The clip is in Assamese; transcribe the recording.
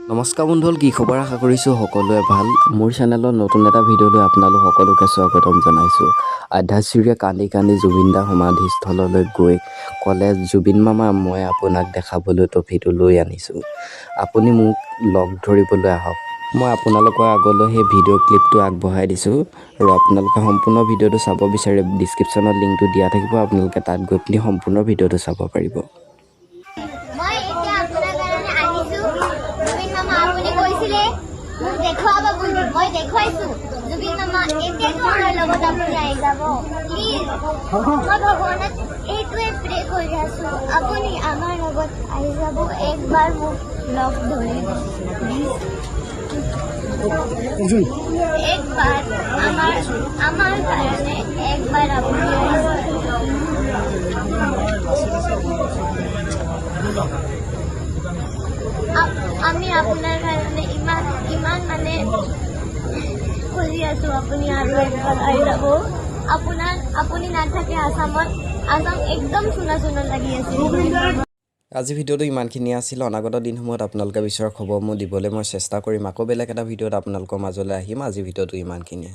নমস্কাৰ বন্ধুসকল, কি খবৰ? আশা কৰিছোঁ সকলোৱে ভাল। মোৰ চেনেলত নতুন এটা ভিডিঅ'লৈ আপোনালোক সকলোকে স্বাগতম জনাইছোঁ। আধাচিৰিয়ে কান্দি কান্দি জুবিন দাৰ সমাধিস্থললৈ গৈ ক'লে, জুবিন মামা, মই আপোনাক দেখাবলৈ ট্ৰফিটো লৈ আনিছোঁ, আপুনি মোক লগ ধৰিবলৈ আহক। মই আপোনালোকৰ আগলৈ সেই ভিডিঅ' ক্লিপটো আগবঢ়াই দিছোঁ আৰু আপোনালোকে সম্পূৰ্ণ ভিডিঅ'টো চাব বিচাৰে ডিছক্ৰিপশ্যনত লিংকটো দিয়া থাকিব, আপোনালোকে তাত গৈ পিনি সম্পূৰ্ণ ভিডিঅ'টো চাব পাৰিব। মই দেখুৱাইছো জুবিন মামা একেবাৰে লগত আপুনি আহি যাব প্লিজ। মই ভগৱানক এইটোৱে প্ৰে কৰি আছো, আপুনি আমাৰ লগত আহি যাব, একবাৰ মোক লগ ধৰিব প্লিজ। একবাৰ আমাৰ কাৰণে একবাৰ আপুনি আমি আপোনাৰ কাৰণে ইমান মানে খুজি আছো, আপুনি আৰু একবাৰ আহি যাব। আপুনি নাথাকে আসাম একদম চুনা লাগি আছে। আজি ভিডিঅ'টো ইমানখিনি আছিল। অনাগত দিনসমূহত আপোনালোকে বিচৰা খবৰসমূহ দিবলৈ মই চেষ্টা কৰিম। আকৌ বেলেগ এটা ভিডিঅ'ত আপোনালোকৰ মাজলৈ আহিম। আজি ভিডিঅ'টো ইমানখিনিয়ে।